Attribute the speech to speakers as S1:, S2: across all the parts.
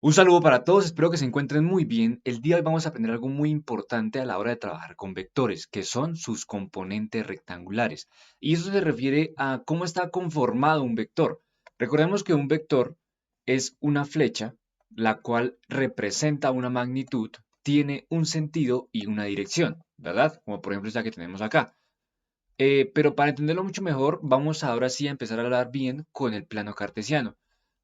S1: Un saludo para todos, espero que se encuentren muy bien. El día de hoy vamos a aprender algo muy importante a la hora de trabajar con vectores, que son sus componentes rectangulares. Y eso se refiere a cómo está conformado un vector. Recordemos que un vector es una flecha, la cual representa una magnitud, tiene un sentido y una dirección, ¿verdad? Como por ejemplo esta que tenemos acá. Pero para entenderlo mucho mejor, vamos ahora sí a empezar a hablar bien con el plano cartesiano.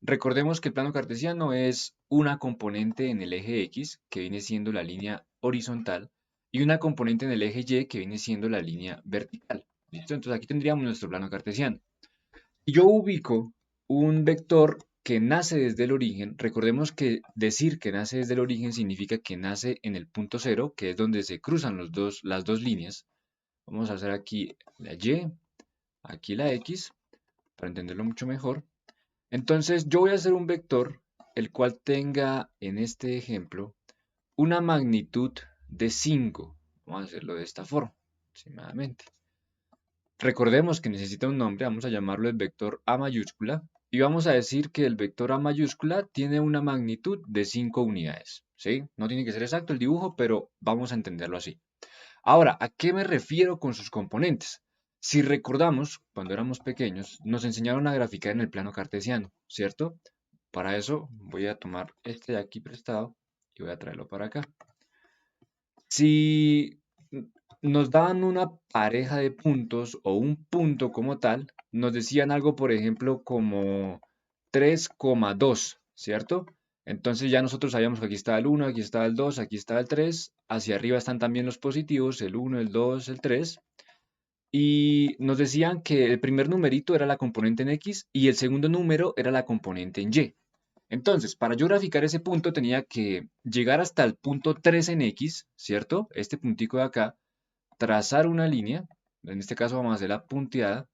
S1: Recordemos que el plano cartesiano es una componente en el eje X, que viene siendo la línea horizontal, y una componente en el eje Y, que viene siendo la línea vertical. ¿Listo? Entonces aquí tendríamos nuestro plano cartesiano. Si yo ubico un vector que nace desde el origen, recordemos que decir que nace desde el origen significa que nace en el punto cero, que es donde se cruzan las dos líneas. Vamos a hacer aquí la Y, aquí la X, para entenderlo mucho mejor. Entonces yo voy a hacer un vector el cual tenga en este ejemplo una magnitud de 5. Vamos a hacerlo de esta forma, aproximadamente. Recordemos que necesita un nombre, vamos a llamarlo el vector A mayúscula y vamos a decir que el vector A mayúscula tiene una magnitud de 5 unidades. ¿Sí? No tiene que ser exacto el dibujo, pero vamos a entenderlo así. Ahora, ¿a qué me refiero con sus componentes? Si recordamos, cuando éramos pequeños, nos enseñaron a graficar en el plano cartesiano, ¿cierto? Para eso voy a tomar este de aquí prestado y voy a traerlo para acá. Si nos daban una pareja de puntos o un punto como tal, nos decían algo, por ejemplo, como 3,2, ¿cierto? Entonces ya nosotros sabíamos que aquí está el 1, aquí está el 2, aquí está el 3. Hacia arriba están también los positivos, el 1, el 2, el 3. Y nos decían que el primer numerito era la componente en X y el segundo número era la componente en Y. Entonces, para yo graficar ese punto tenía que llegar hasta el punto 3 en X, ¿cierto? Este puntico de acá, trazar una línea, en este caso vamos a hacer la punteada,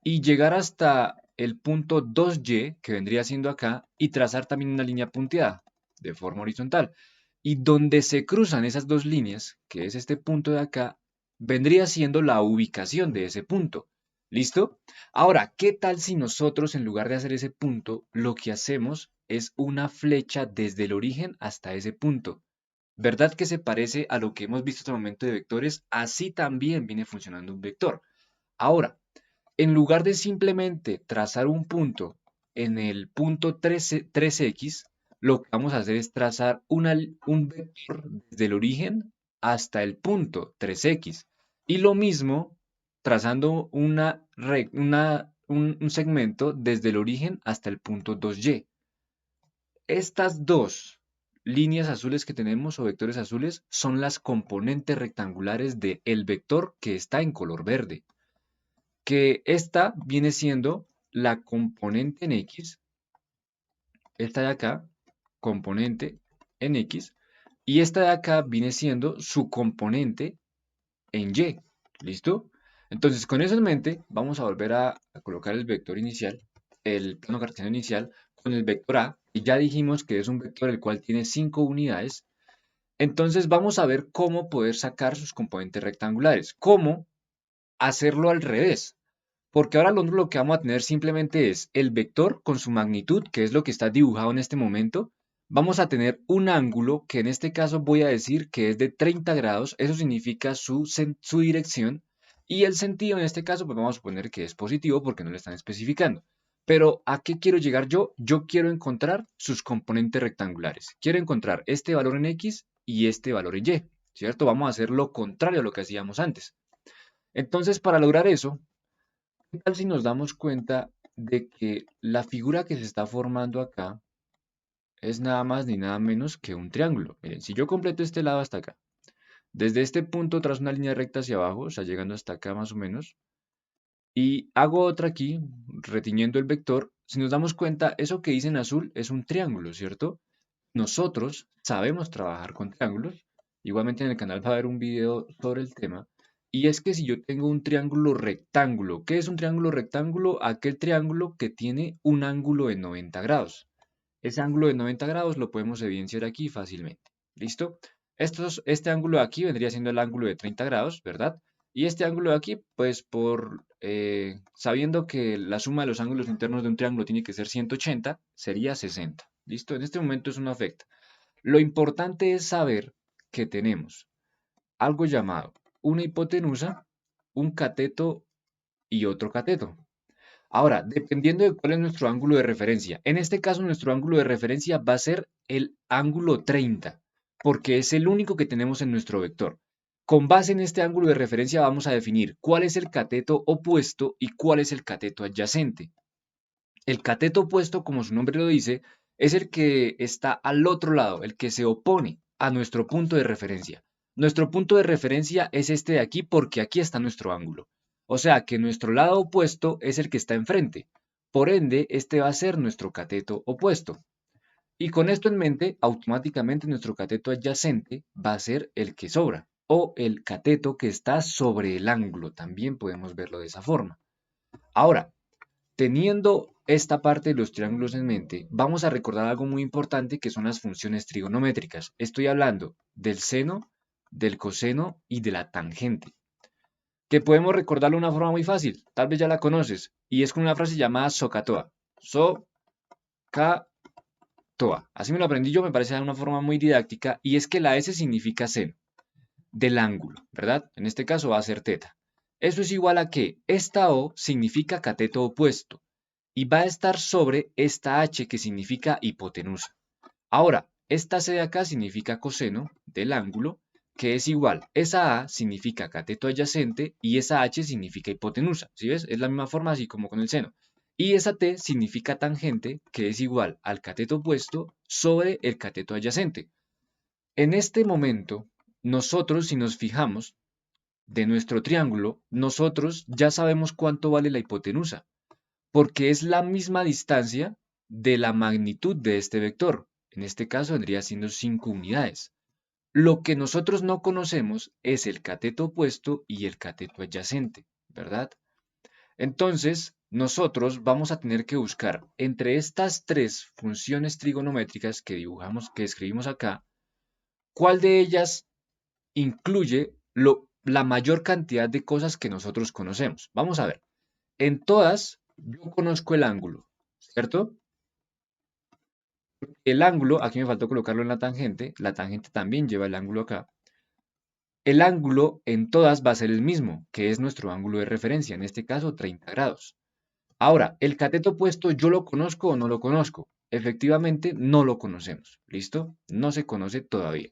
S1: y llegar hasta el punto 2Y, que vendría siendo acá, y trazar también una línea punteada, de forma horizontal. Y donde se cruzan esas dos líneas, que es este punto de acá, vendría siendo la ubicación de ese punto. ¿Listo? Ahora, ¿qué tal si nosotros, en lugar de hacer ese punto, lo que hacemos es una flecha desde el origen hasta ese punto? ¿Verdad que se parece a lo que hemos visto hasta el momento de vectores? Así también viene funcionando un vector. Ahora, en lugar de simplemente trazar un punto en el punto 3x, lo que vamos a hacer es trazar un vector desde el origen hasta el punto 3x. Y lo mismo trazando un segmento desde el origen hasta el punto 2y. Estas dos líneas azules que tenemos o vectores azules son las componentes rectangulares del vector que está en color verde, que esta viene siendo la componente en X, esta de acá, componente en X, y esta de acá viene siendo su componente en Y. ¿Listo? Entonces, con eso en mente, vamos a volver a colocar el vector inicial, el plano cartesiano inicial, con el vector A, y ya dijimos que es un vector el cual tiene 5 unidades. Entonces, vamos a ver cómo poder sacar sus componentes rectangulares. ¿Cómo hacerlo al revés? Porque ahora lo que vamos a tener simplemente es el vector con su magnitud, que es lo que está dibujado en este momento. Vamos a tener un ángulo que en este caso voy a decir que es de 30 grados. Eso significa su dirección. Y el sentido en este caso, pues vamos a suponer que es positivo porque no lo están especificando. Pero ¿a qué quiero llegar yo? Yo quiero encontrar sus componentes rectangulares. Quiero encontrar este valor en X y este valor en Y. ¿Cierto? Vamos a hacer lo contrario a lo que hacíamos antes. Entonces, para lograr eso, ¿qué tal si nos damos cuenta de que la figura que se está formando acá es nada más ni nada menos que un triángulo? Miren, si yo completo este lado hasta acá, desde este punto trazo una línea recta hacia abajo, o sea, llegando hasta acá más o menos, y hago otra aquí, retiñendo el vector, si nos damos cuenta, eso que dice en azul es un triángulo, ¿cierto? Nosotros sabemos trabajar con triángulos. Igualmente en el canal va a haber un video sobre el tema. Y es que si yo tengo un triángulo rectángulo, ¿qué es un triángulo rectángulo? Aquel triángulo que tiene un ángulo de 90 grados. Ese ángulo de 90 grados lo podemos evidenciar aquí fácilmente. ¿Listo? Este ángulo de aquí vendría siendo el ángulo de 30 grados, ¿verdad? Y este ángulo de aquí, pues sabiendo que la suma de los ángulos internos de un triángulo tiene que ser 180, sería 60. ¿Listo? En este momento eso no afecta. Lo importante es saber que tenemos algo llamado una hipotenusa, un cateto y otro cateto. Ahora, dependiendo de cuál es nuestro ángulo de referencia, en este caso nuestro ángulo de referencia va a ser el ángulo 30, porque es el único que tenemos en nuestro vector. Con base en este ángulo de referencia vamos a definir cuál es el cateto opuesto y cuál es el cateto adyacente. El cateto opuesto, como su nombre lo dice, es el que está al otro lado, el que se opone a nuestro punto de referencia. Nuestro punto de referencia es este de aquí porque aquí está nuestro ángulo. O sea que nuestro lado opuesto es el que está enfrente. Por ende, este va a ser nuestro cateto opuesto. Y con esto en mente, automáticamente nuestro cateto adyacente va a ser el que sobra o el cateto que está sobre el ángulo. También podemos verlo de esa forma. Ahora, teniendo esta parte de los triángulos en mente, vamos a recordar algo muy importante que son las funciones trigonométricas. Estoy hablando del seno, del coseno y de la tangente, que podemos recordarlo de una forma muy fácil, tal vez ya la conoces, y es con una frase llamada SOHCAHTOA. SOHCAHTOA. Así me lo aprendí yo, me parece de una forma muy didáctica, y es que la S significa seno del ángulo, ¿verdad? En este caso va a ser teta. Eso es igual a que esta O significa cateto opuesto y va a estar sobre esta H que significa hipotenusa. Ahora, esta C de acá significa coseno del ángulo, que es igual. Esa A significa cateto adyacente y esa H significa hipotenusa. ¿Sí ves? Es la misma forma así como con el seno. Y esa T significa tangente, que es igual al cateto opuesto sobre el cateto adyacente. En este momento, nosotros, si nos fijamos de nuestro triángulo, nosotros ya sabemos cuánto vale la hipotenusa, porque es la misma distancia de la magnitud de este vector. En este caso vendría siendo 5 unidades. Lo que nosotros no conocemos es el cateto opuesto y el cateto adyacente, ¿verdad? Entonces, nosotros vamos a tener que buscar entre estas tres funciones trigonométricas que dibujamos, que escribimos acá, cuál de ellas incluye la mayor cantidad de cosas que nosotros conocemos. Vamos a ver. En todas, yo conozco el ángulo, ¿cierto? El ángulo, aquí me faltó colocarlo en la tangente también lleva el ángulo acá. El ángulo en todas va a ser el mismo, que es nuestro ángulo de referencia, en este caso 30 grados. Ahora, el cateto opuesto, ¿yo lo conozco o no lo conozco? Efectivamente, no lo conocemos, ¿listo? No se conoce todavía.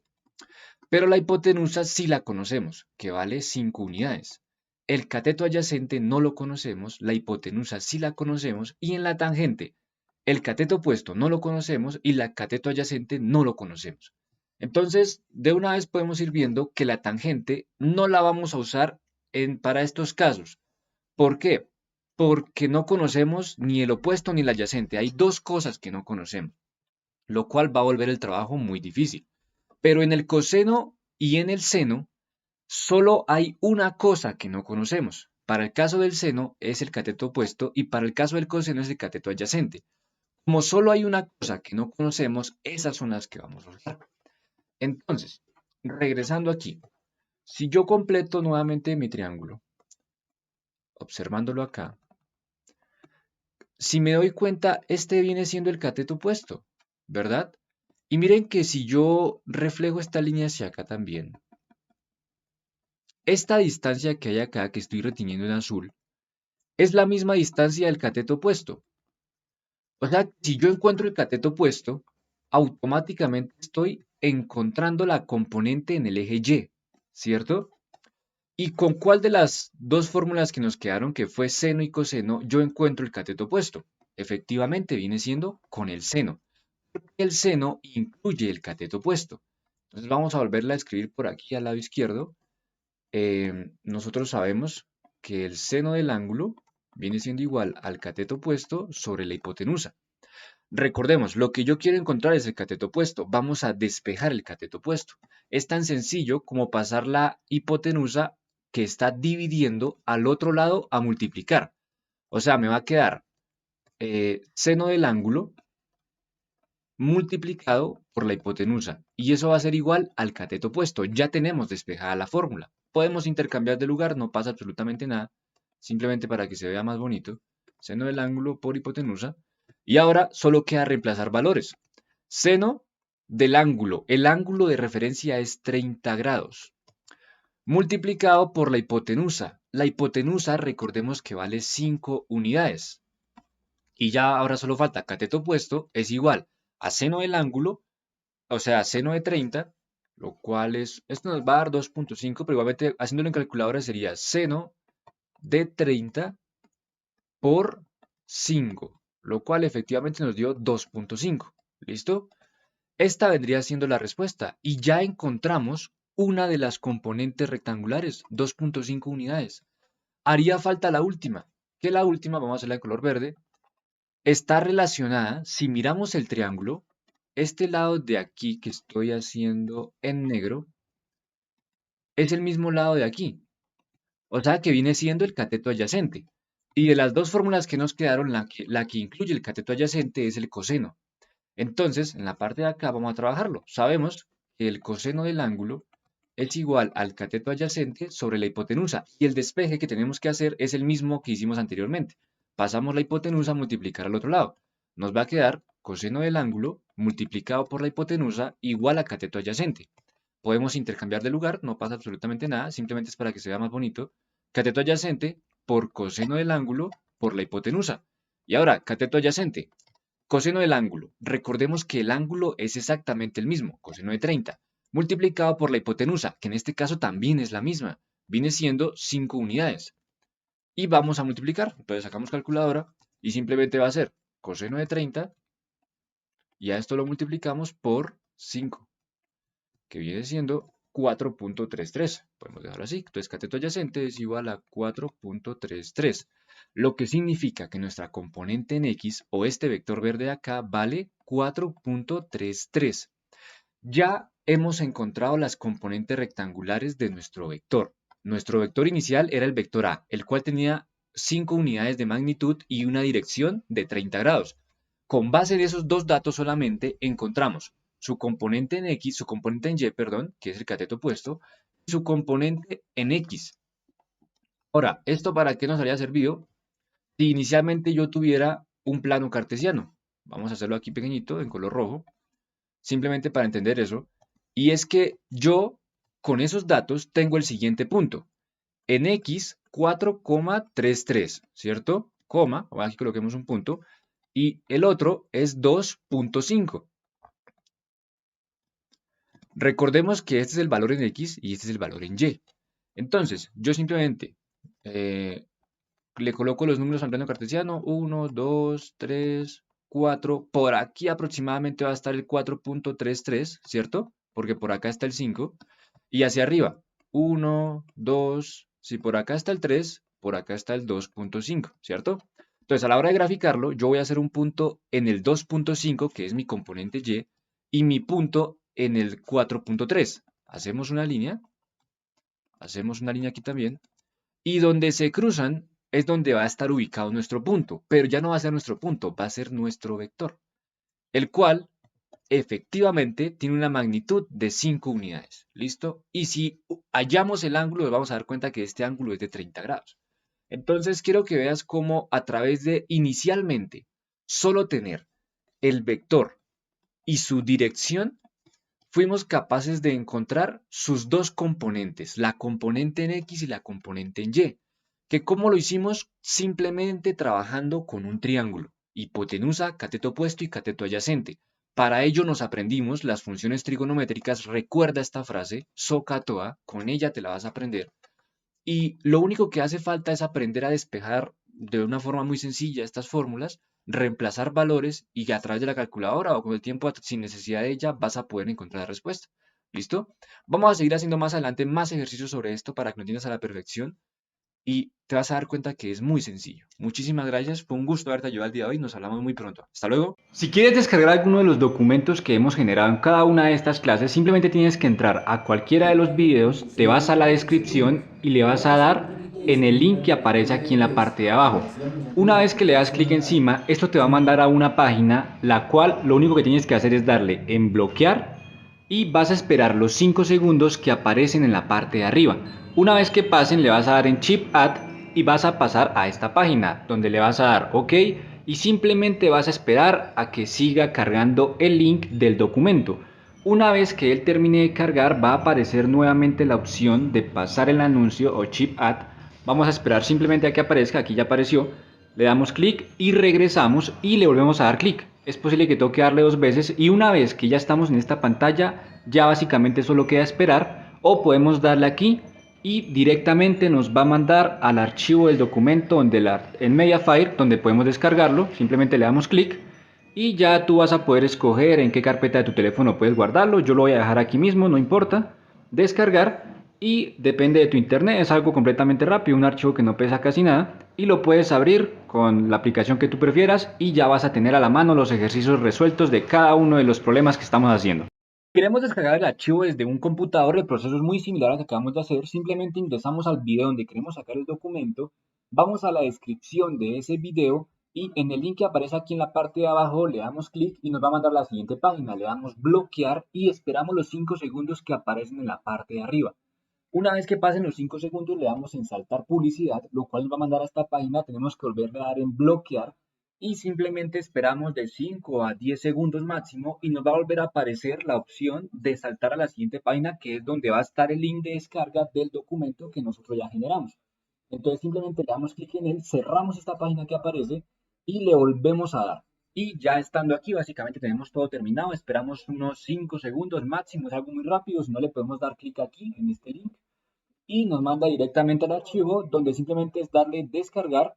S1: Pero la hipotenusa sí la conocemos, que vale 5 unidades. El cateto adyacente no lo conocemos, la hipotenusa sí la conocemos, y en la tangente, el cateto opuesto no lo conocemos y la cateto adyacente no lo conocemos. Entonces, de una vez podemos ir viendo que la tangente no la vamos a usar para estos casos. ¿Por qué? Porque no conocemos ni el opuesto ni el adyacente. Hay dos cosas que no conocemos, lo cual va a volver el trabajo muy difícil. Pero en el coseno y en el seno solo hay una cosa que no conocemos. Para el caso del seno es el cateto opuesto y para el caso del coseno es el cateto adyacente. Como solo hay una cosa que no conocemos, esas son las que vamos a usar. Entonces, regresando aquí, si yo completo nuevamente mi triángulo, observándolo acá, si me doy cuenta, este viene siendo el cateto opuesto, ¿verdad? Y miren que si yo reflejo esta línea hacia acá también, esta distancia que hay acá, que estoy reteniendo en azul, es la misma distancia del cateto opuesto. O sea, si yo encuentro el cateto opuesto, automáticamente estoy encontrando la componente en el eje Y, ¿cierto? ¿Y con cuál de las dos fórmulas que nos quedaron, que fue seno y coseno, yo encuentro el cateto opuesto? Efectivamente, viene siendo con el seno. El seno incluye el cateto opuesto. Entonces vamos a volverla a escribir por aquí al lado izquierdo. Nosotros sabemos que el seno del ángulo viene siendo igual al cateto opuesto sobre la hipotenusa. Recordemos, lo que yo quiero encontrar es el cateto opuesto. Vamos a despejar el cateto opuesto. Es tan sencillo como pasar la hipotenusa que está dividiendo al otro lado a multiplicar. O sea, me va a quedar seno del ángulo multiplicado por la hipotenusa. Y eso va a ser igual al cateto opuesto. Ya tenemos despejada la fórmula. Podemos intercambiar de lugar, no pasa absolutamente nada. Simplemente para que se vea más bonito. Seno del ángulo por hipotenusa. Y ahora solo queda reemplazar valores. seno del ángulo. El ángulo de referencia es 30 grados. Multiplicado por la hipotenusa. La hipotenusa, recordemos que vale 5 unidades. Y ya ahora solo falta cateto opuesto es igual a seno del ángulo, o sea, seno de 30, lo cual esto nos va a dar 2.5, pero igualmente haciéndolo en calculadora sería seno de 30 por 5, lo cual efectivamente nos dio 2.5. ¿Listo? Esta vendría siendo la respuesta y ya encontramos una de las componentes rectangulares, 2.5 unidades. Haría falta la última, que la última, vamos a hacerla en color verde, está relacionada, si miramos el triángulo, este lado de aquí que estoy haciendo en negro, es el mismo lado de aquí. O sea que viene siendo el cateto adyacente. Y de las dos fórmulas que nos quedaron, la que incluye el cateto adyacente es el coseno. Entonces, en la parte de acá vamos a trabajarlo. Sabemos que el coseno del ángulo es igual al cateto adyacente sobre la hipotenusa. Y el despeje que tenemos que hacer es el mismo que hicimos anteriormente. Pasamos la hipotenusa a multiplicar al otro lado. Nos va a quedar coseno del ángulo multiplicado por la hipotenusa igual a cateto adyacente. Podemos intercambiar de lugar, no pasa absolutamente nada, simplemente es para que se vea más bonito. Cateto adyacente por coseno del ángulo por la hipotenusa. Y ahora, cateto adyacente. Coseno del ángulo. Recordemos que el ángulo es exactamente el mismo, coseno de 30, multiplicado por la hipotenusa, que en este caso también es la misma. Viene siendo 5 unidades. Y vamos a multiplicar. Entonces sacamos calculadora y simplemente va a ser coseno de 30 y a esto lo multiplicamos por 5, que viene siendo 4.33. Podemos dejarlo así. Entonces cateto adyacente es igual a 4.33. Lo que significa que nuestra componente en X o este vector verde de acá vale 4.33. Ya hemos encontrado las componentes rectangulares de nuestro vector. Nuestro vector inicial era el vector A, el cual tenía 5 unidades de magnitud y una dirección de 30 grados. Con base en esos dos datos solamente encontramos su componente en X, su componente en Y, perdón, que es el cateto opuesto, y su componente en X. Ahora, ¿esto para qué nos habría servido? Si inicialmente yo tuviera un plano cartesiano, vamos a hacerlo aquí pequeñito, en color rojo, simplemente para entender eso, y es que yo con esos datos tengo el siguiente punto, en X 4,33, ¿cierto? Coma, o aquí coloquemos un punto, y el otro es 2.5. Recordemos que este es el valor en X y este es el valor en Y. Entonces, yo simplemente le coloco los números al plano cartesiano, 1, 2, 3, 4. Por aquí aproximadamente va a estar el 4.33, ¿cierto? Porque por acá está el 5. Y hacia arriba, 1, 2, si por acá está el 3, por acá está el 2.5, ¿cierto? Entonces, a la hora de graficarlo, yo voy a hacer un punto en el 2.5, que es mi componente Y, y mi punto en el 4.3. Hacemos una línea aquí también, y donde se cruzan es donde va a estar ubicado nuestro punto, pero ya no va a ser nuestro punto, va a ser nuestro vector, el cual efectivamente tiene una magnitud de 5 unidades, ¿listo? Y si hallamos el ángulo, nos vamos a dar cuenta que este ángulo es de 30 grados. Entonces quiero que veas cómo a través de inicialmente solo tener el vector y su dirección, fuimos capaces de encontrar sus dos componentes, la componente en X y la componente en Y, que cómo lo hicimos simplemente trabajando con un triángulo, hipotenusa, cateto opuesto y cateto adyacente. Para ello nos aprendimos las funciones trigonométricas, recuerda esta frase, SOHCAHTOA, con ella te la vas a aprender. Y lo único que hace falta es aprender a despejar de una forma muy sencilla estas fórmulas, reemplazar valores y a través de la calculadora o con el tiempo sin necesidad de ella vas a poder encontrar la respuesta. ¿Listo? Vamos a seguir haciendo más adelante más ejercicios sobre esto para que lo entiendas a la perfección y te vas a dar cuenta que es muy sencillo. Muchísimas gracias, fue un gusto haberte ayudado el día de hoy, nos hablamos muy pronto. Hasta luego. Si quieres descargar alguno de los documentos que hemos generado en cada una de estas clases, simplemente tienes que entrar a cualquiera de los videos, te vas a la descripción y le vas a dar en el link que aparece aquí en la parte de abajo. Una vez que le das clic encima, esto te va a mandar a una página, la cual lo único que tienes que hacer es darle en bloquear y vas a esperar los 5 segundos que aparecen en la parte de arriba. Una vez que pasen le vas a dar en Chip Add y vas a pasar a esta página donde le vas a dar OK
S2: y simplemente vas a esperar a que siga cargando el link del documento. Una vez que él termine de cargar, va a aparecer nuevamente la opción de pasar el anuncio o chip ad. Vamos a esperar simplemente a que aparezca, aquí ya apareció, le damos clic y regresamos y le volvemos a dar clic. Es posible que toque darle 2 veces y una vez que ya estamos en esta pantalla, ya básicamente solo queda esperar, o podemos darle aquí y directamente nos va a mandar al archivo del documento en Mediafire, donde podemos descargarlo. Simplemente le damos clic y ya tú vas a poder escoger en qué carpeta de tu teléfono puedes guardarlo. Yo lo voy a dejar aquí mismo, no importa. Descargar, y depende de tu internet, es algo completamente rápido, un archivo que no pesa casi nada, y lo puedes abrir con la aplicación que tú prefieras y ya vas a tener a la mano los ejercicios resueltos de cada uno de los problemas que estamos haciendo.
S1: Queremos descargar el archivo desde un computador, el proceso es muy similar al que acabamos de hacer, simplemente ingresamos al video donde queremos sacar el documento, vamos a la descripción de ese video y en el link que aparece aquí en la parte de abajo le damos clic y nos va a mandar a la siguiente página, le damos bloquear y esperamos los 5 segundos que aparecen en la parte de arriba. Una vez que pasen los 5 segundos le damos en saltar publicidad, lo cual nos va a mandar a esta página, tenemos que volverle a dar en bloquear y simplemente esperamos de 5 a 10 segundos máximo y nos va a volver a aparecer la opción de saltar a la siguiente página, que es donde va a estar el link de descarga del documento que nosotros ya generamos. Entonces simplemente le damos clic en él, cerramos esta página que aparece y le volvemos a dar. Y ya estando aquí, básicamente tenemos todo terminado. Esperamos unos 5 segundos máximo, es algo muy rápido. Si no, le podemos dar clic aquí en este link y nos manda directamente al archivo donde simplemente es darle descargar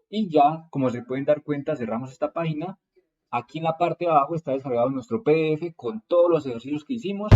S1: y ya, como se pueden dar cuenta, cerramos esta página. Aquí en la parte de abajo está descargado nuestro PDF con todos los ejercicios que hicimos.